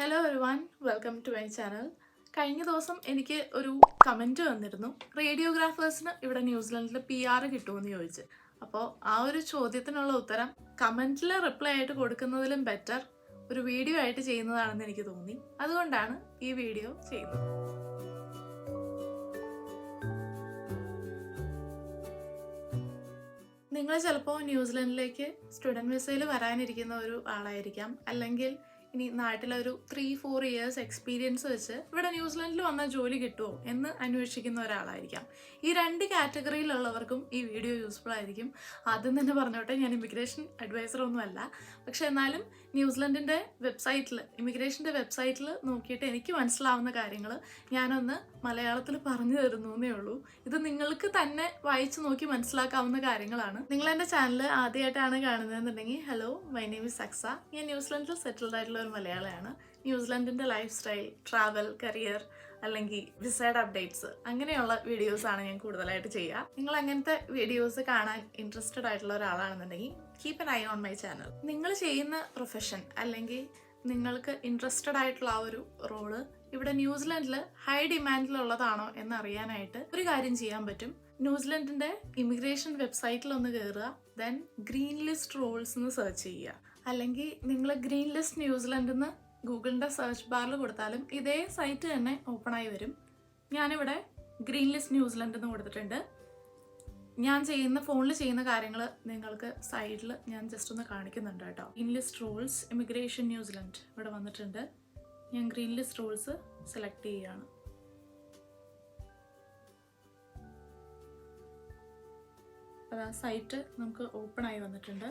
Hello everyone, welcome to my channel. കഴിഞ്ഞ ദിവസം എനിക്ക് ഒരു കമൻറ്റ് വന്നിരുന്നു, റേഡിയോഗ്രാഫേഴ്സിന് ഇവിടെ ന്യൂസിലൻഡിൽ PR കിട്ടുമെന്ന് ചോദിച്ച്. അപ്പോൾ ആ ഒരു ചോദ്യത്തിനുള്ള ഉത്തരം കമൻറ്റിൽ റിപ്ലൈ ആയിട്ട് കൊടുക്കുന്നതിലും ബെറ്റർ ഒരു വീഡിയോ ആയിട്ട് ചെയ്യുന്നതാണെന്ന് എനിക്ക് തോന്നി. അതുകൊണ്ടാണ് ഈ വീഡിയോ ചെയ്യുന്നത്. നിങ്ങൾ ചിലപ്പോൾ ന്യൂസിലൻഡിലേക്ക് സ്റ്റുഡൻറ് വിസയിൽ വരാനിരിക്കുന്ന ഒരു ആളായിരിക്കാം, അല്ലെങ്കിൽ ഇനി നാട്ടിലൊരു 3-4 ഇയേഴ്സ് എക്സ്പീരിയൻസ് വെച്ച് ഇവിടെ ന്യൂസിലൻഡിൽ വന്നാൽ ജോലി കിട്ടുമോ എന്ന് അന്വേഷിക്കുന്ന ഒരാളായിരിക്കാം. ഈ 2 കാറ്റഗറിയിലുള്ളവർക്കും ഈ വീഡിയോ യൂസ്ഫുൾ ആയിരിക്കും. ആദ്യം തന്നെ പറഞ്ഞോട്ടെ, ഞാൻ ഇമിഗ്രേഷൻ അഡ്വൈസർ ഒന്നുമല്ല. പക്ഷെ എന്നാലും ന്യൂസിലൻഡിൻ്റെ ഇമിഗ്രേഷൻ്റെ വെബ്സൈറ്റിൽ നോക്കിയിട്ട് എനിക്ക് മനസ്സിലാവുന്ന കാര്യങ്ങൾ ഞാനൊന്ന് മലയാളത്തിൽ പറഞ്ഞു തരുന്നു എന്നേ ഉള്ളൂ. ഇത് നിങ്ങൾക്ക് തന്നെ വായിച്ച് നോക്കി മനസ്സിലാക്കാവുന്ന കാര്യങ്ങളാണ്. നിങ്ങൾ എൻ്റെ ചാനൽ ആദ്യമായിട്ടാണ് കാണുന്നതെന്നുണ്ടെങ്കിൽ ഹലോ, മൈ നെയിം ഈസ് സക്സ. ഞാൻ ന്യൂസിലൻഡിൽ സെറ്റിൽഡ് ആയിട്ടുള്ള ഒരു മലയാളിയാണ്. ന്യൂസിലൻഡിൻ്റെ ലൈഫ് സ്റ്റൈൽ, ട്രാവൽ, കരിയർ അല്ലെങ്കിൽ വിസയുടെ അപ്ഡേറ്റ്സ് അങ്ങനെയുള്ള വീഡിയോസാണ് ഞാൻ കൂടുതലായിട്ട് ചെയ്യുക. നിങ്ങൾ അങ്ങനത്തെ വീഡിയോസ് കാണാൻ ഇൻട്രസ്റ്റഡ് ആയിട്ടുള്ള ഒരാളാണെന്നുണ്ടെങ്കിൽ keep an eye on my channel. നിങ്ങൾ ചെയ്യുന്ന പ്രൊഫഷൻ അല്ലെങ്കിൽ നിങ്ങൾക്ക് ഇൻട്രസ്റ്റഡ് ആയിട്ടുള്ള ആ ഒരു റോള് ഇവിടെ ന്യൂസിലൻഡിൽ ഹൈ ഡിമാൻഡിലുള്ളതാണോ എന്നറിയാനായിട്ട് ഒരു കാര്യം ചെയ്യാൻ പറ്റും. ന്യൂസിലൻഡിൻ്റെ ഇമിഗ്രേഷൻ വെബ്സൈറ്റിൽ ഒന്ന് കയറുക, ദെൻ ഗ്രീൻ ലിസ്റ്റ് റോൾസ് എന്ന് സെർച്ച് ചെയ്യുക. അല്ലെങ്കിൽ നിങ്ങൾ ഗ്രീൻ ലിസ്റ്റ് ന്യൂസിലൻഡിൽ നിന്ന് ഗൂഗിളിൻ്റെ സെർച്ച് ബാറിൽ കൊടുത്താലും ഇതേ സൈറ്റ് തന്നെ ഓപ്പൺ ആയി വരും. ഞാനിവിടെ ഗ്രീൻ ലിസ്റ്റ് ന്യൂസിലൻഡ് എന്ന് കൊടുത്തിട്ടുണ്ട്. ഞാൻ ഫോണിൽ ചെയ്യുന്ന കാര്യങ്ങൾ നിങ്ങൾക്ക് സൈഡിൽ ഞാൻ ജസ്റ്റ് ഒന്ന് കാണിക്കുന്നുണ്ട് കേട്ടോ. Green list rules immigration New Zealand ഇവിടെ വന്നിട്ടുണ്ട്. ഞാൻ ഗ്രീൻ ലിസ്റ്റ് റൂൾസ് സെലക്ട് ചെയ്യുകയാണ്. അത് ആ സൈറ്റ് നമുക്ക് ഓപ്പൺ ആയി വന്നിട്ടുണ്ട്.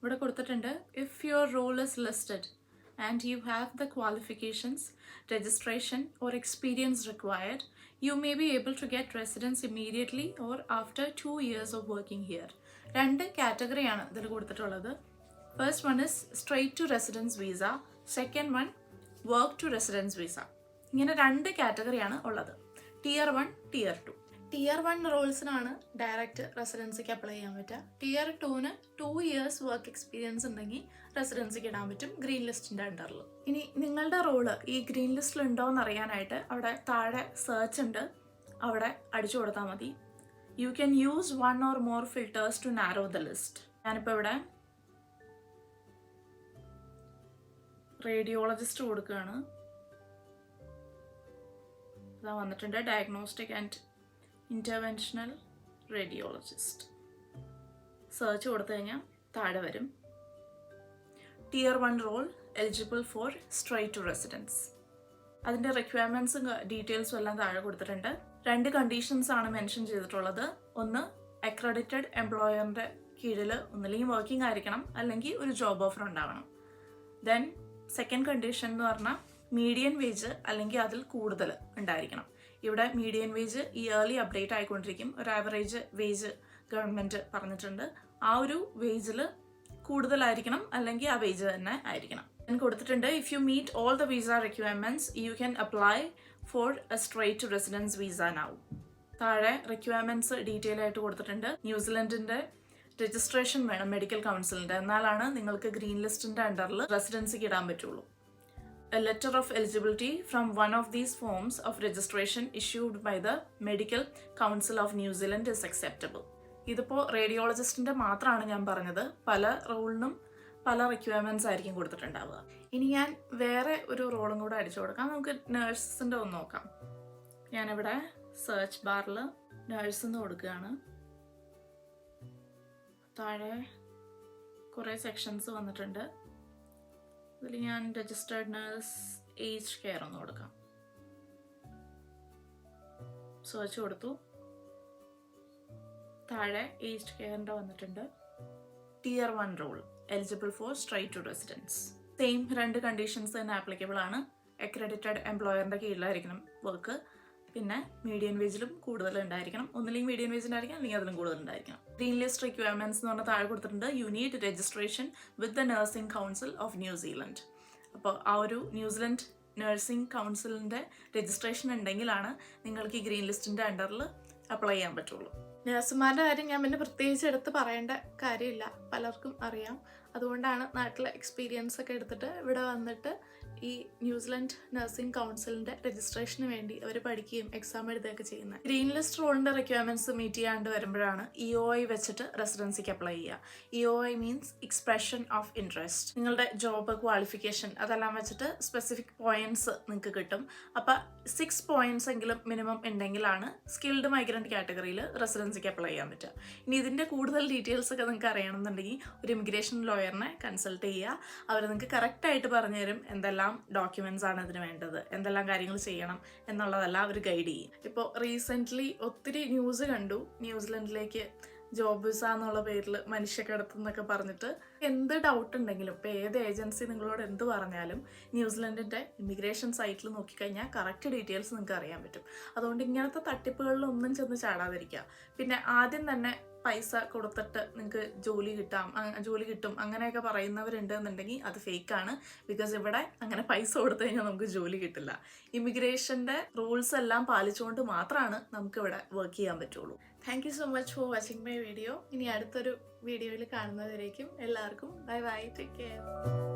ഇവിടെ കൊടുത്തിട്ടുണ്ട്, if your role is listed and you have the qualifications, registration or experience required, you may be able to get residence immediately or after 2 years of working here. 2 കാറ്റഗറിയാണ് ഇതിൽ കൊടുത്തിട്ടുള്ളത്. First one is straight to residence visa, second one work to residence visa. ഇങ്ങനെ 2 കാറ്റഗറിയാണ് ഉള്ളത്, Tier 1, Tier 2. Tier 1 റോൾസിനാണ് direct റെസിഡൻസിക്ക് apply ചെയ്യാൻ പറ്റുക. Tier 2ന് 2 years work experience ഉണ്ടെങ്കിൽ റെസിഡൻസിക്ക് ഇടാൻ പറ്റും ഗ്രീൻ ലിസ്റ്റിൻ്റെ അണ്ടറിൽ. ഇനി നിങ്ങളുടെ റോള് ഈ ഗ്രീൻ ലിസ്റ്റിൽ ഉണ്ടോ എന്ന് അറിയാനായിട്ട് അവിടെ താഴെ സെർച്ച് ഉണ്ട്, അവിടെ അടിച്ചു കൊടുത്താൽ മതി. You can use 1 or more filters to narrow the list. ഞാനിപ്പോൾ ഇവിടെ റേഡിയോളജിസ്റ്റ് കൊടുക്കുകയാണ്. അതാ വന്നിട്ടുണ്ട്, diagnostic and interventional radiologist. Search കൊടുത്തു കഴിഞ്ഞാൽ താഴെ വരും. Tier 1 role eligible for straight to residence. അതിൻ്റെ റിക്വയർമെൻറ്റ്സും ഡീറ്റെയിൽസും എല്ലാം താഴെ കൊടുത്തിട്ടുണ്ട്. 2 കണ്ടീഷൻസ് ആണ് മെൻഷൻ ചെയ്തിട്ടുള്ളത്. ഒന്ന്, അക്രഡിറ്റഡ് എംപ്ലോയറിൻ്റെ കീഴിൽ ഒന്നില്ലെങ്കിൽ വർക്കിംഗ് ആയിരിക്കണം, അല്ലെങ്കിൽ ഒരു ജോബ് ഓഫർ ഉണ്ടാവണം. ദെൻ സെക്കൻഡ് കണ്ടീഷൻ എന്ന് പറഞ്ഞാൽ മീഡിയൻ വേജ് അല്ലെങ്കിൽ അതിൽ കൂടുതൽ ഉണ്ടായിരിക്കണം. ഇവിടെ മീഡിയൻ വേജ് ഇയർലി അപ്ഡേറ്റ് ആയിക്കൊണ്ടിരിക്കും. ഒരു ആവറേജ് വേജ് ഗവൺമെൻറ് പറഞ്ഞിട്ടുണ്ട്. ആ ഒരു വേജിൽ കൂടുതലായിരിക്കണം, അല്ലെങ്കിൽ ആ വേജ് തന്നെ ആയിരിക്കണം. ഞാൻ കൊടുത്തിട്ടുണ്ട്, if you meet all the visa requirements you can apply for a straight to residence visa now. താഴെ റിക്വയർമെൻറ്റ്സ് ഡീറ്റെയിൽ ആയിട്ട് കൊടുത്തിട്ടുണ്ട്. ന്യൂസിലൻഡിൻ്റെ രജിസ്ട്രേഷൻ വേണം മെഡിക്കൽ കൗൺസിലിൻ്റെ, എന്നാലാണ് നിങ്ങൾക്ക് ഗ്രീൻ ലിസ്റ്റിൻ്റെ അണ്ടറിൽ റെസിഡൻസിക്ക് ഇടാൻ പറ്റുള്ളൂ. A letter of eligibility from one of these forms of registration issued by the Medical Council of New Zealand is acceptable. ഇതിപ്പോൾ റേഡിയോളജിസ്റ്റിൻ്റെ മാത്രമാണ് ഞാൻ പറഞ്ഞത്. പല റോളിനും പല റിക്വയർമെൻറ്റ്സ് ആയിരിക്കും കൊടുത്തിട്ടുണ്ടാവുക. ഇനി ഞാൻ വേറെ ഒരു റോളും കൂടെ അടിച്ചു കൊടുക്കാം. നമുക്ക് നേഴ്സിൻ്റെ ഒന്ന് നോക്കാം. ഞാനിവിടെ സെർച്ച് ബാറിൽ നേഴ്സ് എന്ന് കൊടുക്കുകയാണ്. താഴെ കുറേ സെക്ഷൻസ് വന്നിട്ടുണ്ട്. അതിൽ ഞാൻ രജിസ്റ്റേർഡ് നേഴ്സ് ഏജ് കെയർ ഒന്ന് കൊടുക്കാം. സെർച്ച് കൊടുത്തു, താഴെ ഏജ് കെയറിൻ്റെ വന്നിട്ടുണ്ട്. Tier 1 role eligible for straight to residence. Same 2 conditions തന്നെ ആപ്ലിക്കബിൾ ആണ്. അക്രഡിറ്റഡ് എംപ്ലോയറിൻ്റെ കീഴിലായിരിക്കണം വർക്ക്, പിന്നെ മീഡിയൻ വേജിലും കൂടുതൽ ഉണ്ടായിരിക്കണം. ഒന്നില്ലെങ്കിൽ മീഡിയൻ വേജ് ഉണ്ടായിരിക്കണം, അല്ലെങ്കിൽ അതിലും കൂടുതൽ ഉണ്ടായിരിക്കണം. ഗ്രീൻ ലിസ്റ്റ് റിക്വയർമെൻറ്റ്സ് എന്ന് പറഞ്ഞാൽ താഴെ കൊടുത്തിട്ടുണ്ട്, you need registration with the nursing council of New Zealand. അപ്പോൾ ആ ഒരു ന്യൂസിലൻഡ് നഴ്സിംഗ് കൗൺസിലിൻ്റെ രജിസ്ട്രേഷൻ ഉണ്ടെങ്കിലാണ് നിങ്ങൾക്ക് ഈ ഗ്രീൻ ലിസ്റ്റിൻ്റെ അണ്ടറിൽ അപ്ലൈ ചെയ്യാൻ പറ്റുള്ളൂ. നഴ്സുമാരുടെ കാര്യം ഞാൻ പിന്നെ പ്രത്യേകിച്ച് എടുത്ത് പറയേണ്ട കാര്യമില്ല, പലർക്കും അറിയാം. അതുകൊണ്ടാണ് നാട്ടിലെ എക്സ്പീരിയൻസ് ഒക്കെ എടുത്തിട്ട് ഇവിടെ വന്നിട്ട് ഈ ന്യൂസിലൻഡ് നഴ്സിംഗ് കൗൺസിലിൻ്റെ രജിസ്ട്രേഷന് വേണ്ടി അവർ പഠിക്കുകയും എക്സാം എഴുതുകയൊക്കെ ചെയ്യുന്നത്. ഗ്രീൻ ലിസ്റ്റ് റോളിൻ്റെ റിക്വയർമെൻറ്റ്സ് മീറ്റ് ചെയ്യാണ്ട് വരുമ്പോഴാണ് EOI വെച്ചിട്ട് റെസിഡൻസിക്ക് അപ്ലൈ ചെയ്യുക. EOI means expression of interest. നിങ്ങളുടെ ജോബ്, ക്വാളിഫിക്കേഷൻ അതെല്ലാം വെച്ചിട്ട് സ്പെസിഫിക് പോയിന്റ്സ് നിങ്ങൾക്ക് കിട്ടും. അപ്പം 6 പോയിന്റ്സ് എങ്കിലും മിനിമം ഉണ്ടെങ്കിലാണ് സ്കിൽഡ് മൈഗ്രൻ്റ് കാറ്റഗറിയിൽ റെസിഡൻസിക്ക് അപ്ലൈ ചെയ്യാൻ പറ്റുക. ഇനി ഇതിൻ്റെ കൂടുതൽ ഡീറ്റെയിൽസ് ഒക്കെ നിങ്ങൾക്ക് അറിയണമെന്നുണ്ടെങ്കിൽ ഒരു ഇമിഗ്രേഷൻ ലോയറിനെ കൺസൾട്ട് ചെയ്യുക. അവർ നിങ്ങൾക്ക് കറക്റ്റായിട്ട് പറഞ്ഞുതരും എന്തെല്ലാം ഡോക്യുമെന്റ്സ് ആണ് ഇതിന് വേണ്ടത്, എന്തെല്ലാം കാര്യങ്ങൾ ചെയ്യണം എന്നുള്ളതെല്ലാം അവർ ഗൈഡ് ചെയ്യും. ഇപ്പോൾ റീസെൻ്റ്ലി ഒത്തിരി ന്യൂസ് കണ്ടു, ന്യൂസിലൻഡിലേക്ക് ജോബ് വിസ എന്നുള്ള പേരിൽ മനുഷ്യക്കടത്ത് എന്നൊക്കെ പറഞ്ഞിട്ട്. എന്ത് ഡൗട്ട് ഉണ്ടെങ്കിലും ഇപ്പോൾ ഏത് ഏജൻസി നിങ്ങളോട് എന്ത് പറഞ്ഞാലും ന്യൂസിലൻഡിൻ്റെ ഇമിഗ്രേഷൻ സൈറ്റിൽ നോക്കിക്കഴിഞ്ഞാൽ കറക്റ്റ് ഡീറ്റെയിൽസ് നിങ്ങൾക്ക് അറിയാൻ പറ്റും. അതുകൊണ്ട് ഇങ്ങനത്തെ തട്ടിപ്പുകളിലൊന്നും ചെന്ന് ചാടാതിരിക്കുക. പിന്നെ ആദ്യം തന്നെ പൈസ കൊടുത്തിട്ട് നിങ്ങൾക്ക് ജോലി കിട്ടും അങ്ങനെയൊക്കെ പറയുന്നവരുണ്ട് എന്നുണ്ടെങ്കിൽ അത് ഫേക്കാണ്. ബിക്കോസ് ഇവിടെ അങ്ങനെ പൈസ കൊടുത്തു കഴിഞ്ഞാൽ നമുക്ക് ജോലി കിട്ടില്ല. ഇമിഗ്രേഷൻ്റെ റൂൾസ് എല്ലാം പാലിച്ചുകൊണ്ട് മാത്രമാണ് നമുക്കിവിടെ വർക്ക് ചെയ്യാൻ പറ്റുള്ളൂ. Thank you so much for watching my video. ഇനി അടുത്തൊരു വീഡിയോയിൽ കാണുന്നവരേക്കും എല്ലാവർക്കും ബൈ ബൈ, ടേക്ക് കെയർ.